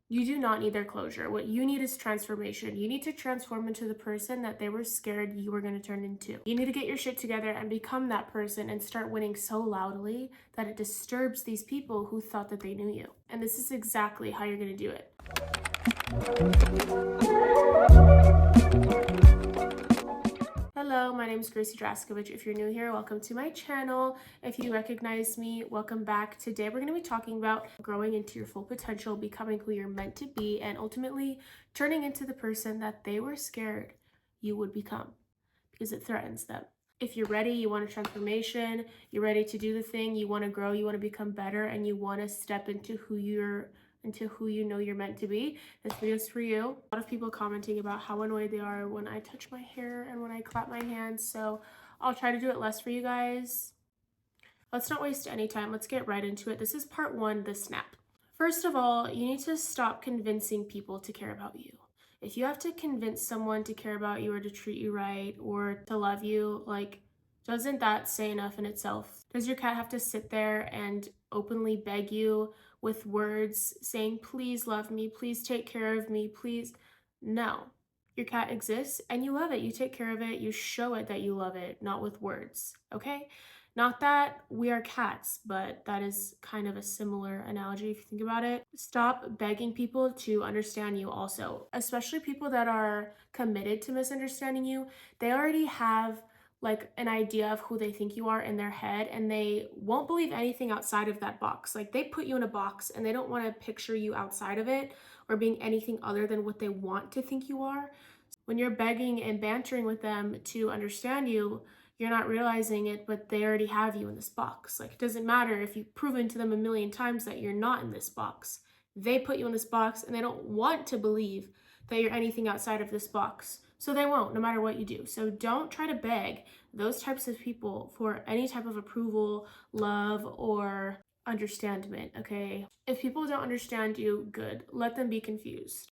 You do not need their closure. What you need is transformation. You need to transform into the person that they were scared you were going to turn into. You need to get your shit together and become that person and start winning so loudly that it disturbs these people who thought that they knew you. And this is exactly how you're going to do it. Hello, my name is Gracie Draskowicz. If you're new here, welcome to my channel. If you recognize me, welcome back. Today we're going to be talking about growing into your full potential, becoming who you're meant to be, and ultimately turning into the person that they were scared you would become because it threatens them. If you're ready, you want a transformation, you're ready to do the thing, you want to grow, you want to become better, and you want to step into who you know you're meant to be, this video is for you. A lot of people commenting about how annoyed they are when I touch my hair and when I clap my hands, so I'll try to do it less for you guys. Let's not waste any time. Let's get right into it. This is part one, the snap. First of all, you need to stop convincing people to care about you. If you have to convince someone to care about you or to treat you right or to love you, like, doesn't that say enough in itself? Does your cat have to sit there and openly beg you with words saying, please love me, please take care of me, please? No. Your cat exists and you love it. You take care of it. You show it that you love it, not with words, okay? Not that we are cats, but that is kind of a similar analogy if you think about it. Stop begging people to understand you also, especially people that are committed to misunderstanding you. They already have like an idea of who they think you are in their head, and they won't believe anything outside of that box. Like, they put you in a box and they don't want to picture you outside of it or being anything other than what they want to think you are. When you're begging and bantering with them to understand you, you're not realizing it, but they already have you in this box. Like, it doesn't matter if you've proven to them a million times that you're not in this box. They put you in this box and they don't want to believe that you're anything outside of this box. So they won't, no matter what you do. So don't try to beg those types of people for any type of approval, love, or understanding, okay? If people don't understand you, good. Let them be confused.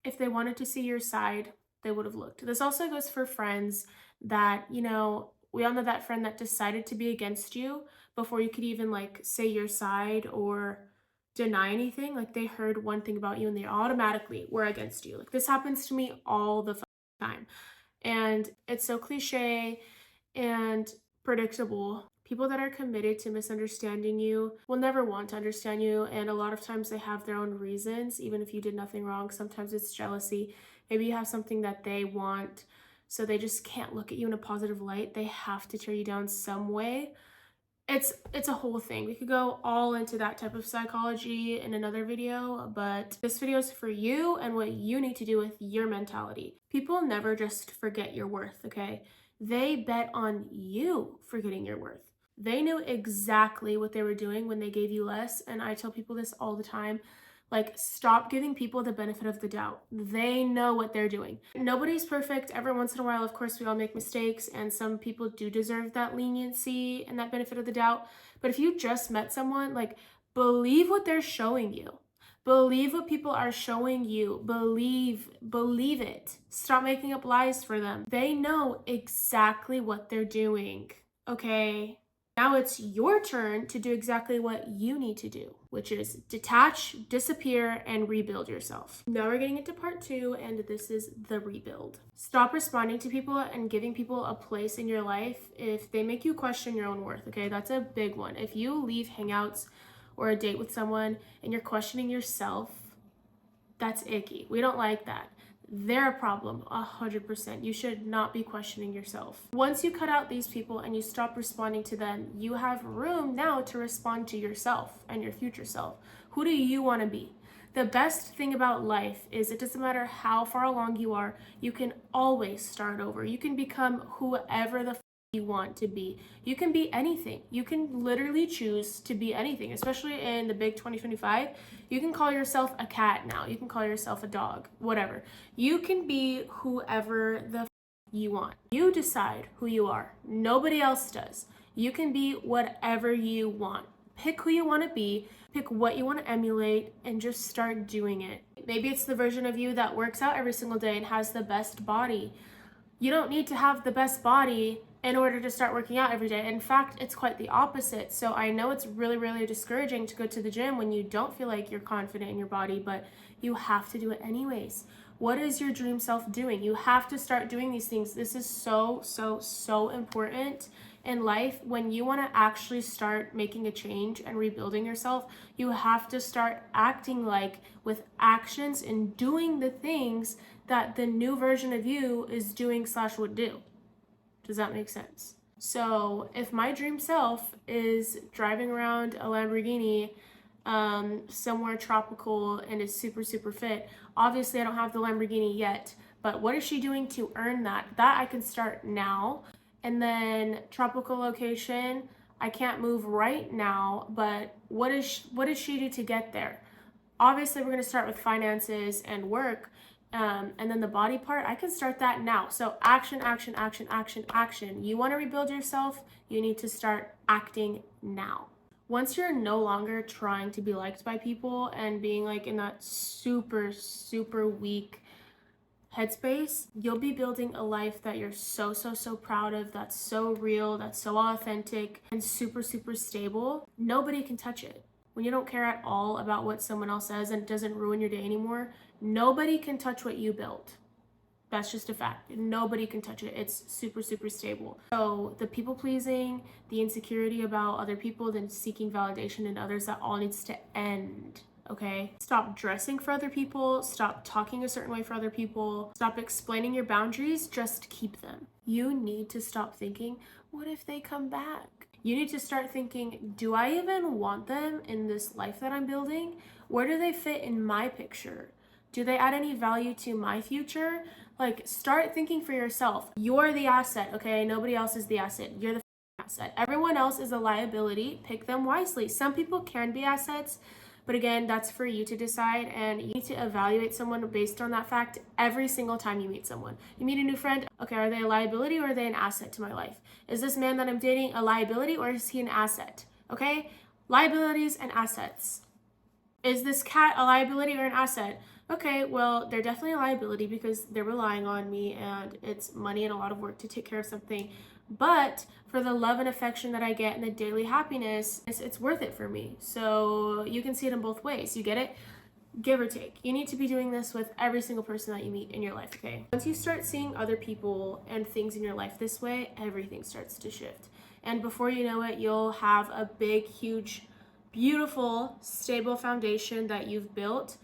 If they wanted to see your side, they would have looked. This also goes for friends that, we all know that friend that decided to be against you before you could even like say your side or deny anything. Like, they heard one thing about you and they automatically were against you. Like, this happens to me all the time. And it's so cliche and predictable. People that are committed to misunderstanding you will never want to understand you, and a lot of times they have their own reasons, even if you did nothing wrong. Sometimes it's jealousy. Maybe you have something that they want, so they just can't look at you in a positive light. They have to tear you down some way. It's a whole thing. We could go all into that type of psychology in another video, but this video is for you and what you need to do with your mentality. People never just forget your worth, okay? They bet on you forgetting your worth. They knew exactly what they were doing when they gave you less, and I tell people this all the time. Like, stop giving people the benefit of the doubt. They know what they're doing. Nobody's perfect. Every once in a while, of course, we all make mistakes, and some people do deserve that leniency and that benefit of the doubt. But if you just met someone, like, believe what they're showing you. Believe what people are showing you. Believe it. Stop making up lies for them. They know exactly what they're doing, okay? Now it's your turn to do exactly what you need to do, which is detach, disappear, and rebuild yourself. Now we're getting into part two, and this is the rebuild. Stop responding to people and giving people a place in your life if they make you question your own worth, okay? That's a big one. If you leave hangouts or a date with someone and you're questioning yourself, that's icky. We don't like that. They're a problem, 100%. You should not be questioning yourself. Once you cut out these people and you stop responding to them, you have room now to respond to yourself and your future self. Who do you want to be? The best thing about life is it doesn't matter how far along you are, you can always start over. You can become whoever the you want to be. You can be anything. You can literally choose to be anything, especially in the big 2025. You can call yourself a cat now. You can call yourself a dog, whatever. You can be whoever the you want. You decide who you are. Nobody else does. You can be whatever you want. Pick who you want to be, pick what you want to emulate, and just start doing it. Maybe it's the version of you that works out every single day and has the best body. You don't need to have the best body in order to start working out every day. In fact, it's quite the opposite. So I know it's really, really discouraging to go to the gym when you don't feel like you're confident in your body, but you have to do it anyways. What is your dream self doing? You have to start doing these things. This is so, so, so important in life. When you want to actually start making a change and rebuilding yourself, you have to start acting like, with actions and doing the things that the new version of you is doing / would do. Does that make sense? So if my dream self is driving around a Lamborghini somewhere tropical and is super, super fit, obviously I don't have the Lamborghini yet, but what is she doing to earn that? That I can start now. And then tropical location, I can't move right now, but what does she do to get there? Obviously, we're going to start with finances and work. And then the body part, I can start that now. So action, action, action, action, action. You want to rebuild yourself, you need to start acting now. Once you're no longer trying to be liked by people and being like in that super, super weak headspace, you'll be building a life that you're so, so, so proud of, that's so real, that's so authentic and super, super stable. Nobody can touch it. When you don't care at all about what someone else says and it doesn't ruin your day anymore, nobody can touch what you built. That's just a fact. Nobody can touch it. It's super, super stable. So the people pleasing, the insecurity about other people, then seeking validation in others, that all needs to end. Okay? Stop dressing for other people. Stop talking a certain way for other people. Stop explaining your boundaries. Just keep them. You need to stop thinking, what if they come back? You need to start thinking, do I even want them in this life that I'm building? Where do they fit in my picture? Do they add any value to my future? Like, start thinking for yourself. You're the asset, okay? Nobody else is the asset. You're the asset. Everyone else is a liability. Pick them wisely. Some people can be assets, but again, that's for you to decide, and you need to evaluate someone based on that fact every single time you meet someone. You meet a new friend, okay, are they a liability or are they an asset to my life? Is this man that I'm dating a liability or is he an asset? Okay? Liabilities and assets. Is this cat a liability or an asset? Okay, well, they're definitely a liability because they're relying on me and it's money and a lot of work to take care of something. But for the love and affection that I get and the daily happiness, it's worth it for me. So you can see it in both ways. You get it? Give or take. You need to be doing this with every single person that you meet in your life, okay? Once you start seeing other people and things in your life this way, everything starts to shift. And before you know it, you'll have a big, huge, beautiful, stable foundation that you've built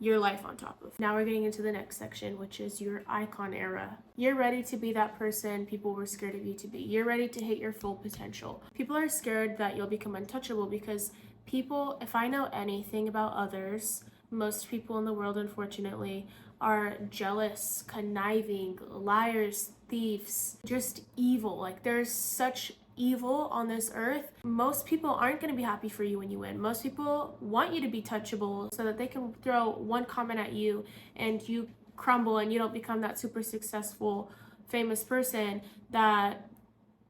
your life on top of. Now we're getting into the next section, which is your icon era. You're ready to be that person people were scared of you to be. You're ready to hit your full potential. People are scared that you'll become untouchable because people, if I know anything about others, most people in the world, unfortunately, are jealous, conniving, liars, thieves, just evil. Like, there's such evil on this earth. Most people aren't going to be happy for you when you win. Most people want you to be touchable so that they can throw one comment at you and you crumble and you don't become that super successful, famous person that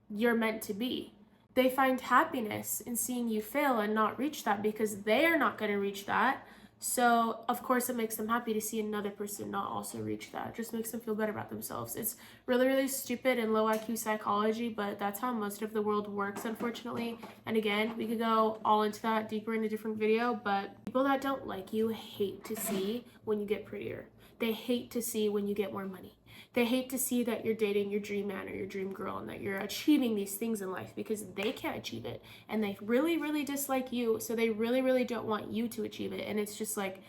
you're meant to be. They find happiness in seeing you fail and not reach that because they are not going to reach that. So, of course, it makes them happy to see another person not also reach that. It just makes them feel better about themselves. It's really, really stupid and low IQ psychology, but that's how most of the world works, unfortunately. And again, we could go all into that deeper in a different video, but people that don't like you hate to see when you get prettier. They hate to see when you get more money. They hate to see that you're dating your dream man or your dream girl and that you're achieving these things in life because they can't achieve it. And they really, really dislike you. So they really, really don't want you to achieve it. And it's just like,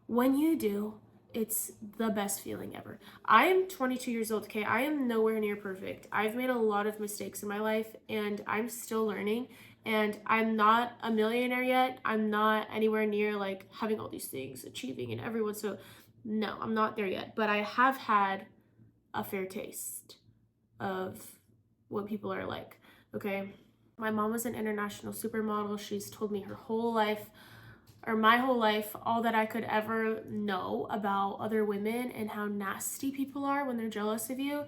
when you do, it's the best feeling ever. I am 22 years old, okay? I am nowhere near perfect. I've made a lot of mistakes in my life and I'm still learning. And I'm not a millionaire yet. I'm not anywhere near like having all these things, achieving and everyone. So no, I'm not there yet. But I have had a fair taste of what people are like, okay? My mom was an international supermodel. She's told me her whole life, or my whole life, all that I could ever know about other women and how nasty people are when they're jealous of you.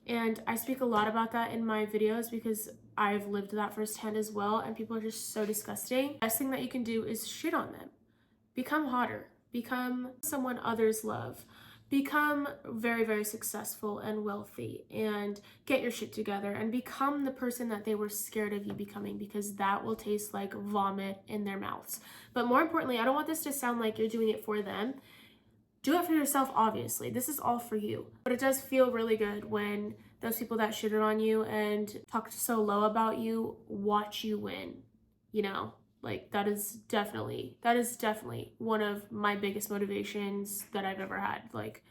And I speak a lot about that in my videos because I've lived that firsthand as well, and people are just so disgusting. The best thing that you can do is shit on them. Become hotter. Become someone others love. become very, very successful and wealthy and get your shit together and become the person that they were scared of you becoming, because that will taste like vomit in their mouths. But more importantly, I don't want this to sound like you're doing it for them. Do it for yourself, obviously. This is all for you. But it does feel really good when those people that shitted on you and talked so low about you watch you win, you know? Like, that is definitely one of my biggest motivations that I've ever had. Like,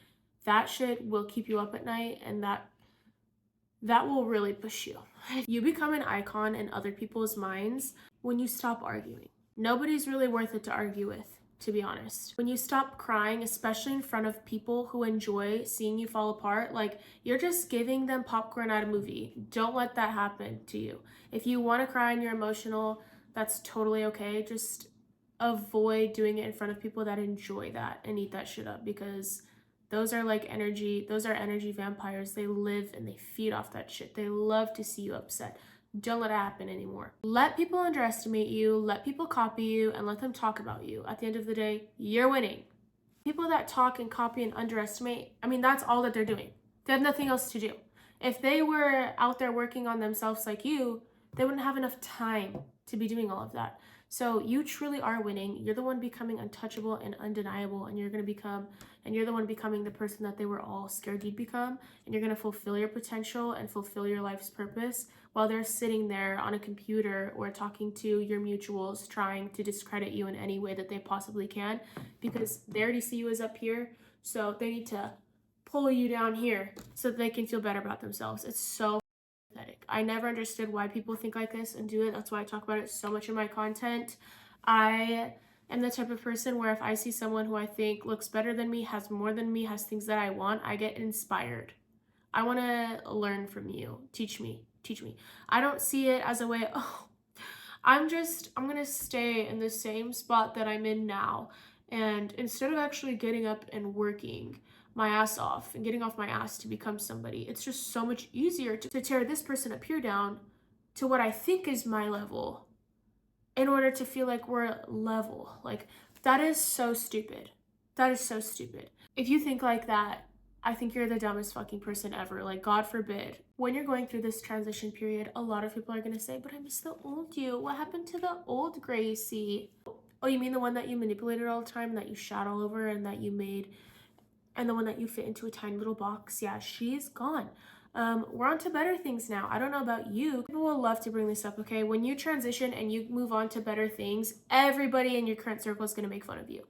that shit will keep you up at night, and that will really push you. You become an icon in other people's minds when you stop arguing. Nobody's really worth it to argue with, to be honest. When you stop crying, especially in front of people who enjoy seeing you fall apart, like, you're just giving them popcorn at a movie. Don't let that happen to you. If you want to cry and you're emotional, that's totally okay. Just avoid doing it in front of people that enjoy that and eat that shit up, because those are energy vampires. They live and they feed off that shit. They love to see you upset. Don't let it happen anymore. Let people underestimate you, let people copy you, and let them talk about you. At the end of the day, you're winning. People that talk and copy and underestimate, I mean, that's all that they're doing. They have nothing else to do. If they were out there working on themselves like you, they wouldn't have enough time to be doing all of that. So you truly are winning. You're the one becoming untouchable and undeniable, and you're the one becoming the person that they were all scared you'd become, and you're going to fulfill your potential and fulfill your life's purpose while they're sitting there on a computer or talking to your mutuals trying to discredit you in any way that they possibly can, because they already see you as up here, so they need to pull you down here so that they can feel better about themselves. It's so pathetic. I never understood why people think like this and do it. That's why I talk about it so much in my content. I am the type of person where if I see someone who I think looks better than me, has more than me, has things that I want, I get inspired. I want to learn from you. Teach me. I don't see it as a way, I'm going to stay in the same spot that I'm in now. And instead of actually getting up and working my ass off and getting off my ass to become somebody, it's just so much easier to tear this person up here down to what I think is my level in order to feel like we're level. Like, that is so stupid. That is so stupid. If you think like that, I think you're the dumbest fucking person ever. Like, God forbid. When you're going through this transition period, a lot of people are going to say, but I miss the old you. What happened to the old Gracie? Oh, you mean the one that you manipulated all the time, that you shat all over, and that you made, and the one that you fit into a tiny little box? Yeah, she's gone. We're on to better things now. I don't know about you. People will love to bring this up, okay? When you transition and you move on to better things, everybody in your current circle is going to make fun of you.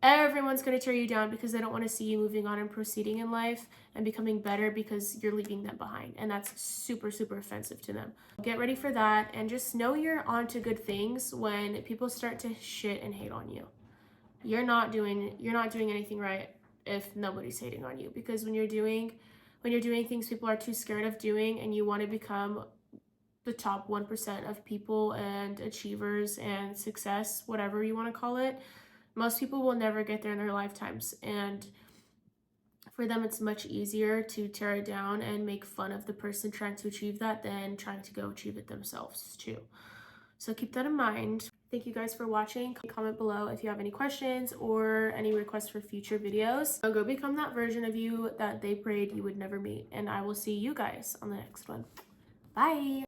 Everyone's going to tear you down because they don't want to see you moving on and proceeding in life and becoming better, because you're leaving them behind. And that's super, super offensive to them. Get ready for that, and just know you're on to good things when people start to shit and hate on you. You're not doing anything right if nobody's hating on you, because when you're doing things people are too scared of doing, and you want to become the top 1% of people and achievers and success, whatever you want to call it, most people will never get there in their lifetimes, and for them it's much easier to tear it down and make fun of the person trying to achieve that than trying to go achieve it themselves too. So keep that in mind. Thank you guys for watching. Comment below if you have any questions or any requests for future videos. So go become that version of you that they prayed you would never meet, and I will see you guys on the next one. Bye.